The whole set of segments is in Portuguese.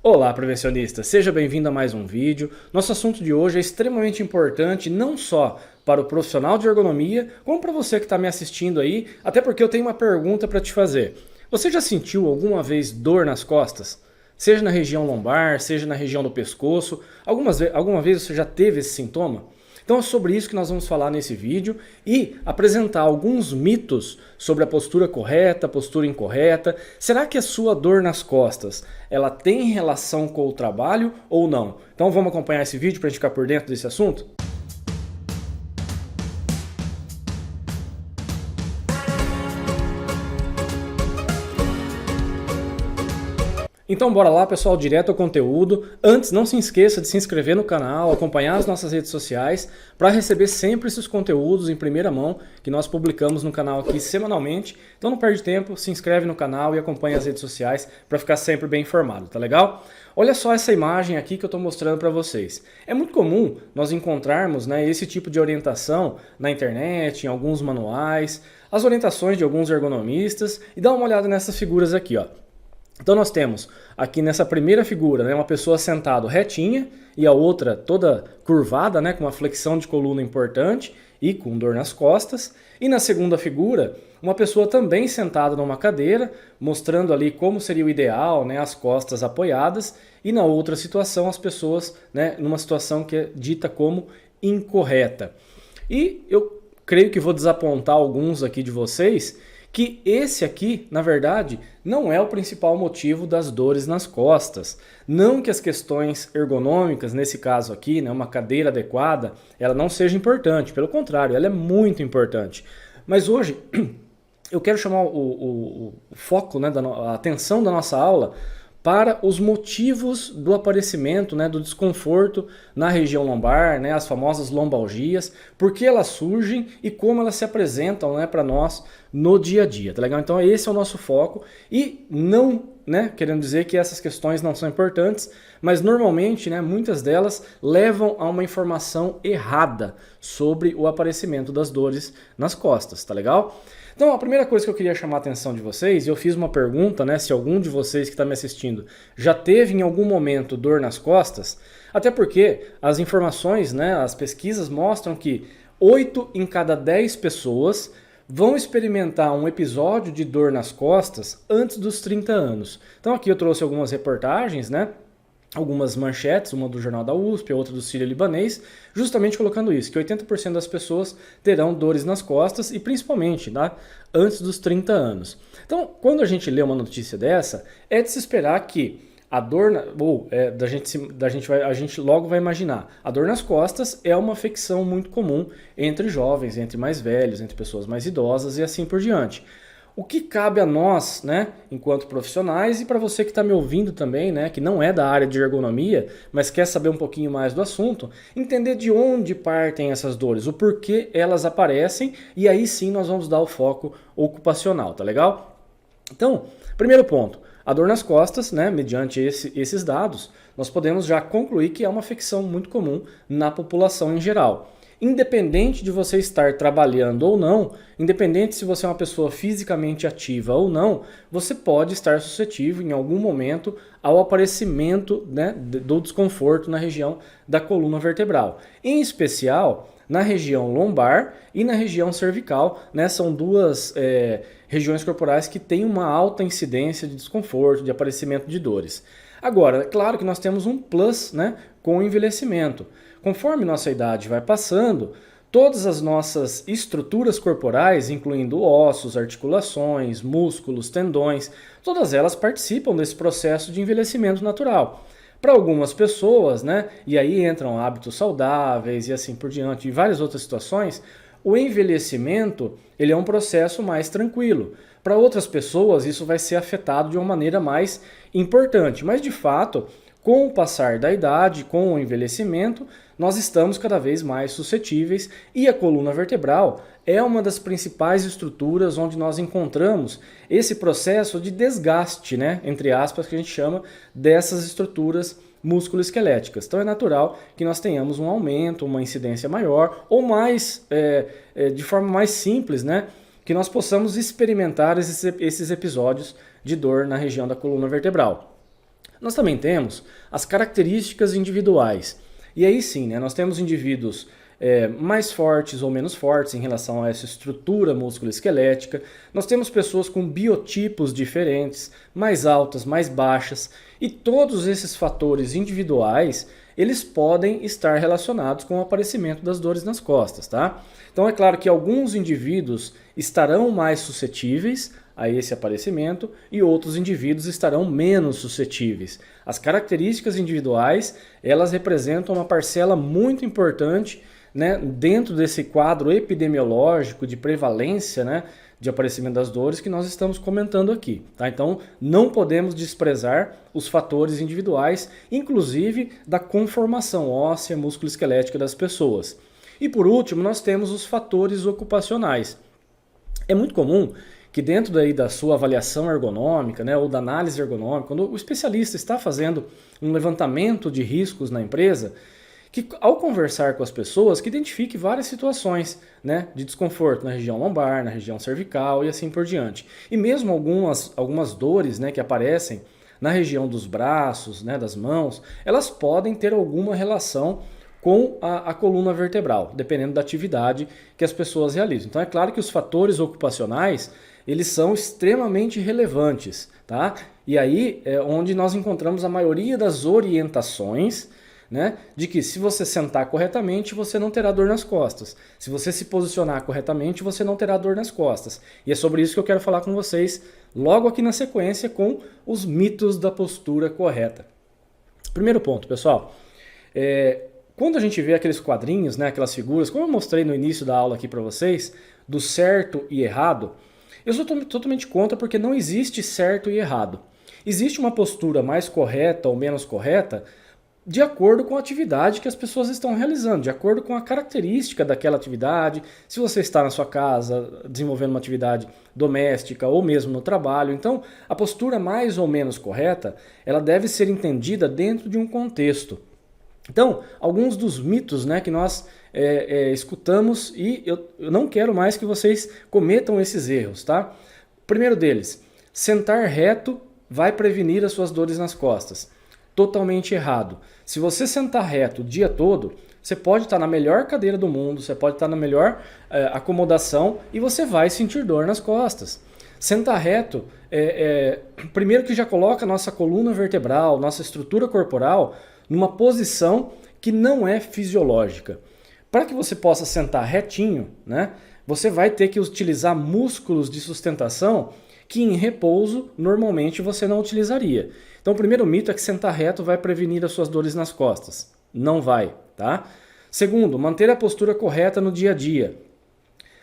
Olá, prevencionista! Seja bem-vindo a mais um vídeo. Nosso assunto de hoje é extremamente importante não só para o profissional de ergonomia, como para você que está me assistindo aí, até porque eu tenho uma pergunta para te fazer. Você já sentiu alguma vez dor nas costas? Seja na região lombar, seja na região do pescoço, alguma vez você já teve esse sintoma? Então é sobre isso que nós vamos falar nesse vídeo e apresentar alguns mitos sobre a postura correta, a postura incorreta. Será que a sua dor nas costas, ela tem relação com o trabalho ou não? Então vamos acompanhar esse vídeo para a gente ficar por dentro desse assunto? Então bora lá, pessoal, direto ao conteúdo. Antes, não se esqueça de se inscrever no canal, acompanhar as nossas redes sociais para receber sempre esses conteúdos em primeira mão que nós publicamos no canal aqui semanalmente. Então não perde tempo, se inscreve no canal e acompanha as redes sociais para ficar sempre bem informado, tá legal? Olha só essa imagem aqui que eu estou mostrando para vocês. É muito comum nós encontrarmos, esse tipo de orientação na internet, em alguns manuais, as orientações de alguns ergonomistas, e dá uma olhada nessas figuras aqui, ó. Então nós temos aqui nessa primeira figura, uma pessoa sentada retinha e a outra toda curvada, com uma flexão de coluna importante e com dor nas costas. E na segunda figura, uma pessoa também sentada numa cadeira, mostrando ali como seria o ideal, as costas apoiadas. E na outra situação, as pessoas numa situação que é dita como incorreta. E eu creio que vou desapontar alguns aqui de vocês, que esse aqui, na verdade, não é o principal motivo das dores nas costas. Não que as questões ergonômicas, nesse caso aqui, uma cadeira adequada, ela não seja importante. Pelo contrário, ela é muito importante. Mas hoje eu quero chamar o foco, a atenção da nossa aula para os motivos do aparecimento, do desconforto na região lombar, as famosas lombalgias, por que elas surgem e como elas se apresentam para nós no dia a dia, tá legal? Então esse é o nosso foco e não, querendo dizer que essas questões não são importantes, mas normalmente, muitas delas levam a uma informação errada sobre o aparecimento das dores nas costas, tá legal? Então a primeira coisa que eu queria chamar a atenção de vocês, eu fiz uma pergunta, se algum de vocês que está me assistindo já teve em algum momento dor nas costas, até porque as informações, as pesquisas mostram que 8 em cada 10 pessoas vão experimentar um episódio de dor nas costas antes dos 30 anos. Então aqui eu trouxe algumas reportagens, algumas manchetes, uma do Jornal da USP, a outra do Sírio-Libanês, justamente colocando isso, que 80% das pessoas terão dores nas costas e principalmente antes dos 30 anos. Então, quando a gente lê uma notícia dessa, é de se esperar que a dor, a gente logo vai imaginar, a dor nas costas é uma afecção muito comum entre jovens, entre mais velhos, entre pessoas mais idosas e assim por diante. O que cabe a nós, enquanto profissionais, e para você que está me ouvindo também, que não é da área de ergonomia, mas quer saber um pouquinho mais do assunto, entender de onde partem essas dores, o porquê elas aparecem, e aí sim nós vamos dar o foco ocupacional, tá legal? Então, primeiro ponto, a dor nas costas, mediante esses dados, nós podemos já concluir que é uma afecção muito comum na população em geral. Independente de você estar trabalhando ou não, independente se você é uma pessoa fisicamente ativa ou não, você pode estar suscetível em algum momento ao aparecimento do desconforto na região da coluna vertebral. Em especial na região lombar e na região cervical, são duas regiões corporais que têm uma alta incidência de desconforto, de aparecimento de dores. Agora, é claro que nós temos um plus com o envelhecimento. Conforme nossa idade vai passando, todas as nossas estruturas corporais, incluindo ossos, articulações, músculos, tendões, todas elas participam desse processo de envelhecimento natural. Para algumas pessoas, e aí entram hábitos saudáveis e assim por diante, e várias outras situações, o envelhecimento ele é um processo mais tranquilo. Para outras pessoas, isso vai ser afetado de uma maneira mais importante, mas de fato, com o passar da idade, com o envelhecimento, nós estamos cada vez mais suscetíveis e a coluna vertebral é uma das principais estruturas onde nós encontramos esse processo de desgaste, entre aspas, que a gente chama dessas estruturas músculo-esqueléticas. Então é natural que nós tenhamos um aumento, uma incidência maior ou mais, de forma mais simples, que nós possamos experimentar esses episódios de dor na região da coluna vertebral. Nós também temos as características individuais. E aí sim, né, nós temos indivíduos mais fortes ou menos fortes em relação a essa estrutura musculoesquelética. Nós temos pessoas com biotipos diferentes, mais altas, mais baixas, e todos esses fatores individuais, eles podem estar relacionados com o aparecimento das dores nas costas, tá? Então é claro que alguns indivíduos estarão mais suscetíveis a esse aparecimento e outros indivíduos estarão menos suscetíveis. As características individuais, elas representam uma parcela muito importante, né, dentro desse quadro epidemiológico de prevalência, né, de aparecimento das dores que nós estamos comentando aqui. Tá? Então, não podemos desprezar os fatores individuais, inclusive da conformação óssea musculoesquelética das pessoas. E por último, nós temos os fatores ocupacionais. É muito comum que dentro daí da sua avaliação ergonômica, né, ou da análise ergonômica, quando o especialista está fazendo um levantamento de riscos na empresa, que ao conversar com as pessoas, que identifique várias situações, né, de desconforto na região lombar, na região cervical e assim por diante. E mesmo algumas dores, né, que aparecem na região dos braços, né, das mãos, elas podem ter alguma relação com a coluna vertebral, dependendo da atividade que as pessoas realizam. Então é claro que os fatores ocupacionais, eles são extremamente relevantes, tá? E aí é onde nós encontramos a maioria das orientações, né, de que se você sentar corretamente, você não terá dor nas costas. Se você se posicionar corretamente, você não terá dor nas costas. E é sobre isso que eu quero falar com vocês logo aqui na sequência com os mitos da postura correta. Primeiro ponto, pessoal. Quando a gente vê aqueles quadrinhos, né, aquelas figuras, como eu mostrei no início da aula aqui para vocês, do certo e errado, eu sou totalmente contra porque não existe certo e errado. Existe uma postura mais correta ou menos correta de acordo com a atividade que as pessoas estão realizando, de acordo com a característica daquela atividade, se você está na sua casa desenvolvendo uma atividade doméstica ou mesmo no trabalho. Então, a postura mais ou menos correta, ela deve ser entendida dentro de um contexto. Então, alguns dos mitos, né, que nós escutamos e eu não quero mais que vocês cometam esses erros, tá? O primeiro deles, sentar reto vai prevenir as suas dores nas costas. Totalmente errado. Se você sentar reto o dia todo, você pode estar na melhor cadeira do mundo, você pode estar na melhor acomodação e você vai sentir dor nas costas. Sentar reto, primeiro que já coloca a nossa coluna vertebral, nossa estrutura corporal, numa posição que não é fisiológica. Para que você possa sentar retinho, né, você vai ter que utilizar músculos de sustentação que em repouso normalmente você não utilizaria. Então o primeiro mito é que sentar reto vai prevenir as suas dores nas costas. Não vai, tá? Segundo, manter a postura correta no dia a dia.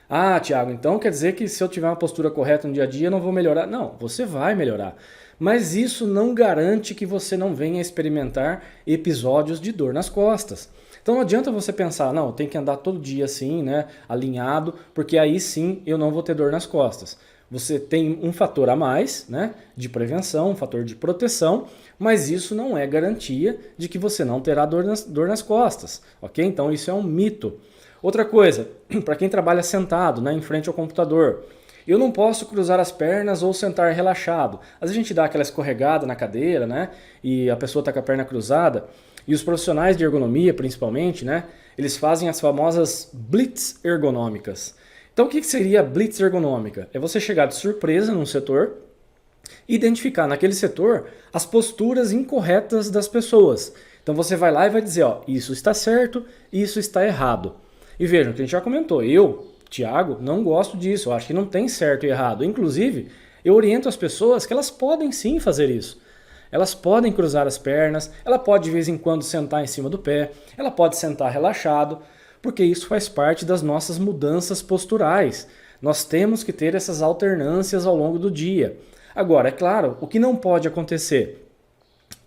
Ah, Thiago, então quer dizer que se eu tiver uma postura correta no dia a dia eu não vou melhorar? Não, você vai melhorar. Mas isso não garante que você não venha experimentar episódios de dor nas costas. Então não adianta você pensar, não, eu tenho que andar todo dia assim, né, alinhado, porque aí sim eu não vou ter dor nas costas. Você tem um fator a mais, né, de prevenção, um fator de proteção, mas isso não é garantia de que você não terá dor nas costas, ok? Então isso é um mito. Outra coisa, para quem trabalha sentado, né, em frente ao computador, eu não posso cruzar as pernas ou sentar relaxado. Às vezes a gente dá aquela escorregada na cadeira, né, e a pessoa está com a perna cruzada, e os profissionais de ergonomia, principalmente, né, eles fazem as famosas blitz ergonômicas. Então o que seria a blitz ergonômica? É você chegar de surpresa num setor e identificar naquele setor as posturas incorretas das pessoas. Então você vai lá e vai dizer, ó, isso está certo, isso está errado. E vejam, que a gente já comentou, eu, Thiago, não gosto disso, eu acho que não tem certo e errado. Inclusive, eu oriento as pessoas que elas podem sim fazer isso. Elas podem cruzar as pernas, ela pode de vez em quando sentar em cima do pé, ela pode sentar relaxado, porque isso faz parte das nossas mudanças posturais. Nós temos que ter essas alternâncias ao longo do dia. Agora, é claro, o que não pode acontecer?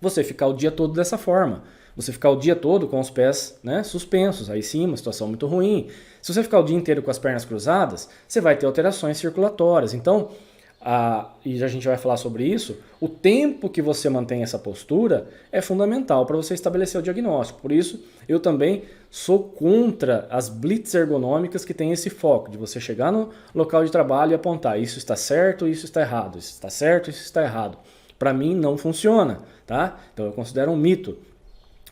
Você ficar o dia todo dessa forma. Você ficar o dia todo com os pés, né, suspensos, aí sim, uma situação muito ruim. Se você ficar o dia inteiro com as pernas cruzadas, você vai ter alterações circulatórias. Então, e a gente vai falar sobre isso, o tempo que você mantém essa postura é fundamental para você estabelecer o diagnóstico. Por isso, eu também sou contra as blitz ergonômicas que têm esse foco, de você chegar no local de trabalho e apontar isso está certo, isso está errado, isso está certo, isso está errado. Para mim não funciona, tá? Então eu considero um mito.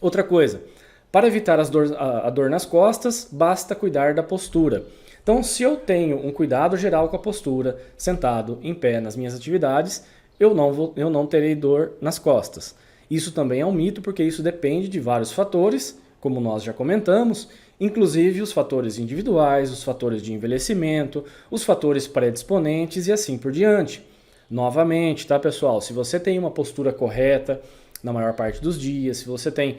Outra coisa, para evitar a dor nas costas, basta cuidar da postura. Então, se eu tenho um cuidado geral com a postura, sentado, em pé, nas minhas atividades, eu não terei dor nas costas. Isso também é um mito, porque isso depende de vários fatores, como nós já comentamos, inclusive os fatores individuais, os fatores de envelhecimento, os fatores predisponentes e assim por diante. Novamente, tá, pessoal? Se você tem uma postura correta na maior parte dos dias, se você tem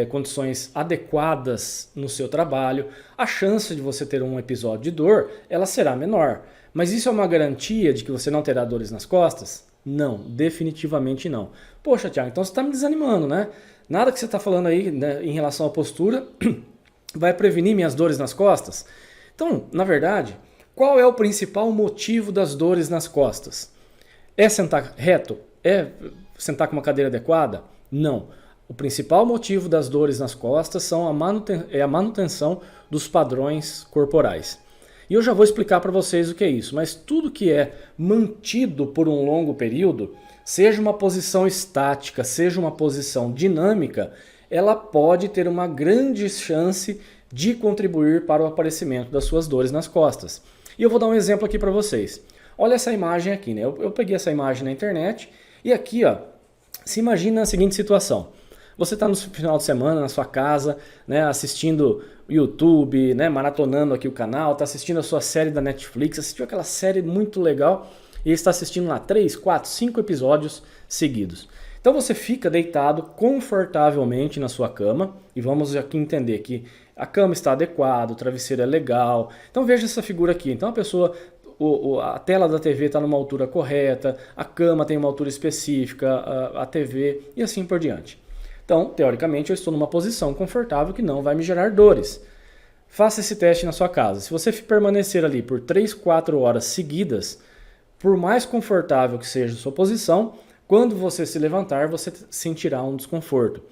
condições adequadas no seu trabalho, a chance de você ter um episódio de dor, ela será menor. Mas isso é uma garantia de que você não terá dores nas costas? Não, definitivamente não. Poxa, Thiago, então você está me desanimando, né? Nada que você está falando aí, né, em relação à postura vai prevenir minhas dores nas costas? Então, na verdade, qual é o principal motivo das dores nas costas? É sentar reto? É sentar com uma cadeira adequada? Não. O principal motivo das dores nas costas é a manutenção dos padrões corporais. E eu já vou explicar para vocês o que é isso, mas tudo que é mantido por um longo período, seja uma posição estática, seja uma posição dinâmica, ela pode ter uma grande chance de contribuir para o aparecimento das suas dores nas costas. E eu vou dar um exemplo aqui para vocês. Olha essa imagem aqui, né? Eu peguei essa imagem na internet e aqui, ó, se imagina a seguinte situação. Você está no final de semana na sua casa, né, assistindo YouTube, né, maratonando aqui o canal, está assistindo a sua série da Netflix, assistiu aquela série muito legal e está assistindo lá 3, 4, 5 episódios seguidos. Então você fica deitado confortavelmente na sua cama e vamos aqui entender que a cama está adequada, o travesseiro é legal. Então veja essa figura aqui. Então a pessoa, a tela da TV está numa altura correta, a cama tem uma altura específica, a TV e assim por diante. Então, teoricamente, eu estou numa posição confortável que não vai me gerar dores. Faça esse teste na sua casa. Se você permanecer ali por 3, 4 horas seguidas, por mais confortável que seja a sua posição, quando você se levantar, você sentirá um desconforto.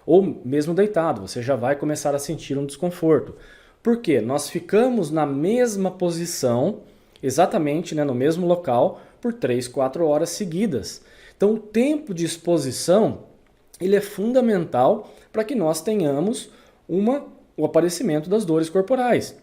Ou mesmo deitado, você já vai começar a sentir um desconforto. Por quê? Nós ficamos na mesma posição, exatamente, né, no mesmo local, por 3, 4 horas seguidas. Então, o tempo de exposição ele é fundamental para que nós tenhamos o aparecimento das dores corporais.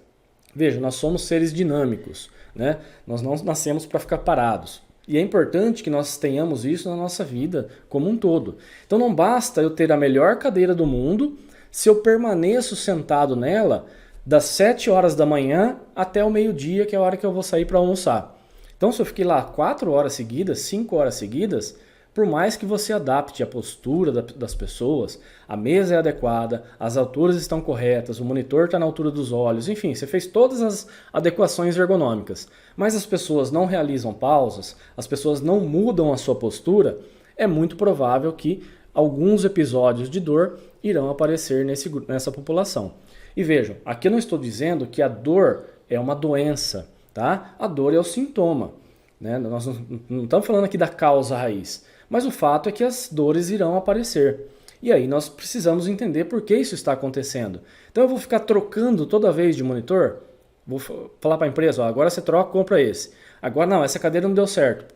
Veja, nós somos seres dinâmicos, né? Nós não nascemos para ficar parados. E é importante que nós tenhamos isso na nossa vida como um todo. Então não basta eu ter a melhor cadeira do mundo se eu permaneço sentado nela das 7 horas da manhã até o meio-dia, que é a hora que eu vou sair para almoçar. Então se eu fiquei lá 4 horas seguidas, 5 horas seguidas, por mais que você adapte a postura das pessoas, a mesa é adequada, as alturas estão corretas, o monitor está na altura dos olhos, enfim, você fez todas as adequações ergonômicas, mas as pessoas não realizam pausas, as pessoas não mudam a sua postura, é muito provável que alguns episódios de dor irão aparecer nessa população. E vejam, aqui eu não estou dizendo que a dor é uma doença, tá? A dor é o sintoma, né? Nós não estamos falando aqui da causa raiz. Mas o fato é que as dores irão aparecer. E aí nós precisamos entender por que isso está acontecendo. Então eu vou ficar trocando toda vez de monitor? Vou falar para a empresa, ó, agora você troca, compra esse. Agora não, essa cadeira não deu certo,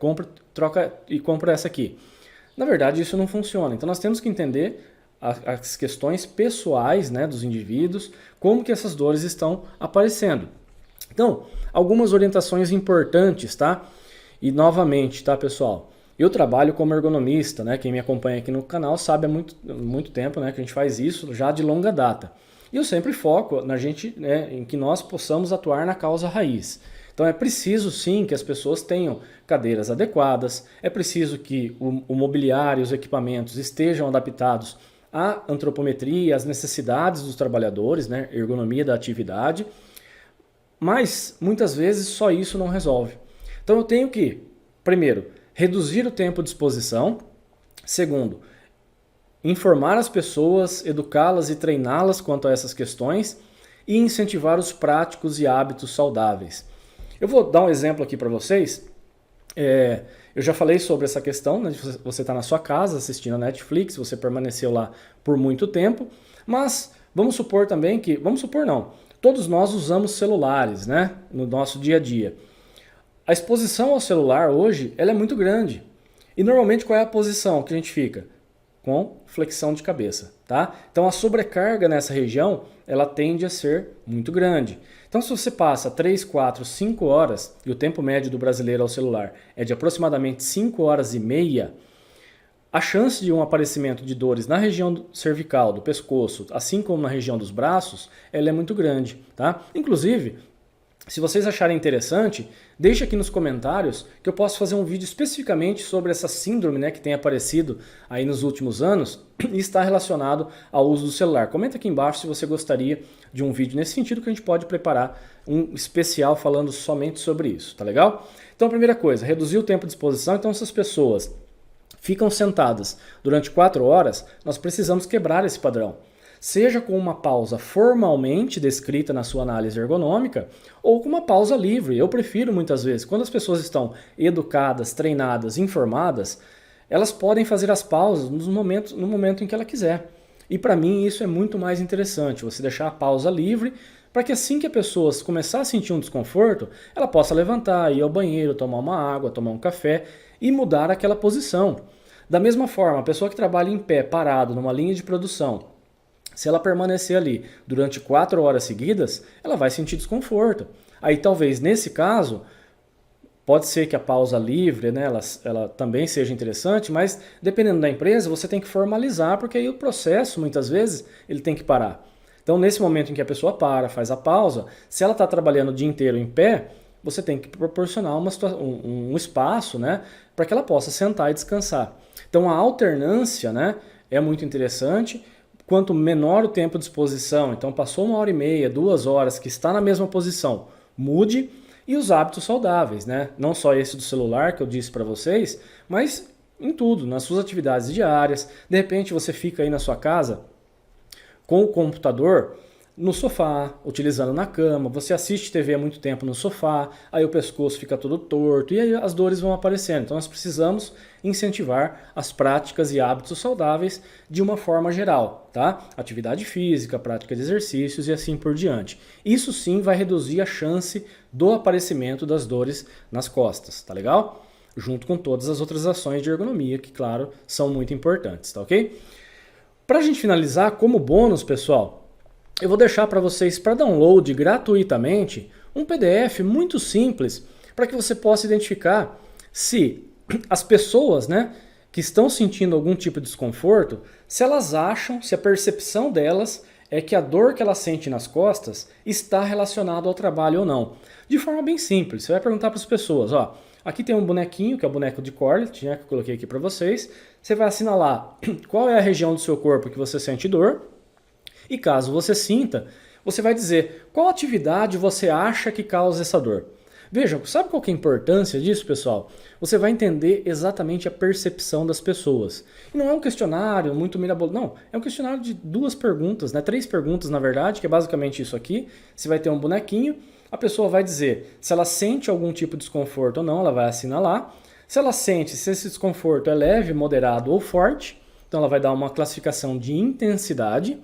troca e compra essa aqui. Na verdade isso não funciona. Então nós temos que entender as questões pessoais, né, dos indivíduos, como que essas dores estão aparecendo. Então, algumas orientações importantes, tá? E novamente, tá, pessoal? Eu trabalho como ergonomista, né? Quem me acompanha aqui no canal sabe há muito tempo, né, que a gente faz isso já de longa data. E eu sempre foco na gente, né, em que nós possamos atuar na causa raiz. Então é preciso sim que as pessoas tenham cadeiras adequadas, é preciso que o mobiliário e os equipamentos estejam adaptados à antropometria, às necessidades dos trabalhadores, né, ergonomia da atividade, mas muitas vezes só isso não resolve. Então eu tenho que, primeiro, reduzir o tempo de exposição. Segundo, informar as pessoas, educá-las e treiná-las quanto a essas questões e incentivar os práticos e hábitos saudáveis. Eu vou dar um exemplo aqui para vocês. Eu já falei sobre essa questão, né, de você estar na sua casa assistindo a Netflix, você permaneceu lá por muito tempo, mas vamos supor também que, todos nós usamos celulares, né, no nosso dia a dia. A exposição ao celular hoje ela é muito grande. E normalmente qual é a posição que a gente fica? Com flexão de cabeça, tá? Então a sobrecarga nessa região, ela tende a ser muito grande. Então se você passa 3, 4, 5 horas, e o tempo médio do brasileiro ao celular é de aproximadamente 5 horas e meia, a chance de um aparecimento de dores na região cervical, do pescoço, assim como na região dos braços, ela é muito grande, tá? Inclusive, se vocês acharem interessante, deixe aqui nos comentários que eu posso fazer um vídeo especificamente sobre essa síndrome, né, que tem aparecido aí nos últimos anos e está relacionado ao uso do celular. Comenta aqui embaixo se você gostaria de um vídeo nesse sentido, que a gente pode preparar um especial falando somente sobre isso, tá legal? Então, primeira coisa, reduzir o tempo de exposição. Então, essas pessoas ficam sentadas durante 4 horas, nós precisamos quebrar esse padrão. Seja com uma pausa formalmente descrita na sua análise ergonômica, ou com uma pausa livre. Eu prefiro muitas vezes, quando as pessoas estão educadas, treinadas, informadas, elas podem fazer as pausas no momento em que ela quiser. E para mim isso é muito mais interessante, você deixar a pausa livre, para que assim que a pessoa começar a sentir um desconforto, ela possa levantar, ir ao banheiro, tomar uma água, tomar um café e mudar aquela posição. Da mesma forma, a pessoa que trabalha em pé, parado, numa linha de produção, se ela permanecer ali durante 4 horas seguidas, ela vai sentir desconforto. Aí talvez nesse caso, pode ser que a pausa livre, né, ela também seja interessante, mas dependendo da empresa, você tem que formalizar, porque aí o processo, muitas vezes, ele tem que parar. Então nesse momento em que a pessoa para, faz a pausa, se ela está trabalhando o dia inteiro em pé, você tem que proporcionar um espaço, né, para que ela possa sentar e descansar. Então a alternância, né, é muito interessante. Quanto menor o tempo de exposição, então passou 1 hora e meia, 2 horas, que está na mesma posição, mude. E os hábitos saudáveis, né? Não só esse do celular que eu disse para vocês, mas em tudo, nas suas atividades diárias. De repente você fica aí na sua casa com o computador no sofá, utilizando na cama, você assiste TV há muito tempo no sofá, aí o pescoço fica todo torto e aí as dores vão aparecendo. Então nós precisamos incentivar as práticas e hábitos saudáveis de uma forma geral, tá? Atividade física, prática de exercícios e assim por diante. Isso sim vai reduzir a chance do aparecimento das dores nas costas, tá legal? Junto com todas as outras ações de ergonomia que, claro, são muito importantes, tá ok? Para a gente finalizar, como bônus, pessoal, eu vou deixar para vocês para download gratuitamente um PDF muito simples para que você possa identificar se as pessoas, né, que estão sentindo algum tipo de desconforto, se elas acham, se a percepção delas é que a dor que ela sente nas costas está relacionada ao trabalho ou não. De forma bem simples, você vai perguntar para as pessoas, ó, aqui tem um bonequinho, que é o boneco de Corlett, né, que eu coloquei aqui para vocês, você vai assinalar qual é a região do seu corpo que você sente dor. E caso você sinta, você vai dizer qual atividade você acha que causa essa dor. Vejam, sabe qual que é a importância disso, pessoal? Você vai entender exatamente a percepção das pessoas. E não é um questionário muito mirabolante, não. É um questionário de 2 perguntas, né? 3 perguntas, na verdade, que é basicamente isso aqui. Você vai ter um bonequinho, a pessoa vai dizer se ela sente algum tipo de desconforto ou não, ela vai assinalar. Se ela sente se esse desconforto é leve, moderado ou forte, então ela vai dar uma classificação de intensidade.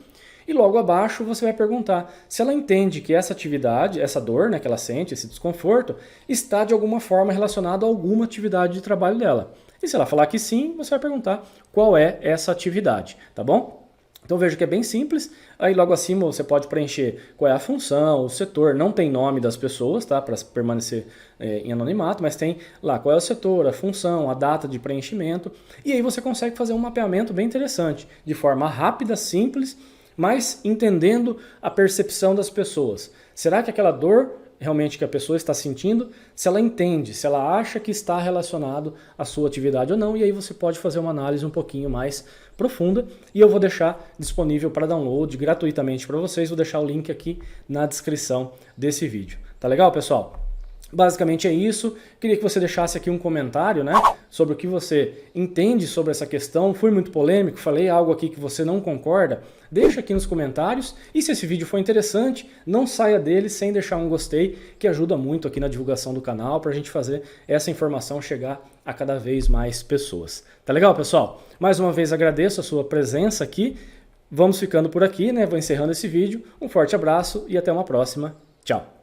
E logo abaixo você vai perguntar se ela entende que essa atividade, essa dor, né, que ela sente, esse desconforto, está de alguma forma relacionado a alguma atividade de trabalho dela. E se ela falar que sim, você vai perguntar qual é essa atividade, tá bom? Então veja que é bem simples, aí logo acima você pode preencher qual é a função, o setor, não tem nome das pessoas, tá, para permanecer em anonimato, mas tem lá qual é o setor, a função, a data de preenchimento, e aí você consegue fazer um mapeamento bem interessante, de forma rápida, simples, mas entendendo a percepção das pessoas. Será que aquela dor realmente que a pessoa está sentindo, se ela entende, se ela acha que está relacionado à sua atividade ou não, e aí você pode fazer uma análise um pouquinho mais profunda, e eu vou deixar disponível para download gratuitamente para vocês, vou deixar o link aqui na descrição desse vídeo. Tá legal, pessoal? Basicamente é isso, queria que você deixasse aqui um comentário, né, sobre o que você entende sobre essa questão. Fui muito polêmico, falei algo aqui que você não concorda, deixa aqui nos comentários, e se esse vídeo for interessante, não saia dele sem deixar um gostei, que ajuda muito aqui na divulgação do canal, para a gente fazer essa informação chegar a cada vez mais pessoas. Tá legal, pessoal? Mais uma vez agradeço a sua presença aqui, vamos ficando por aqui, né, vou encerrando esse vídeo, um forte abraço e até uma próxima, tchau!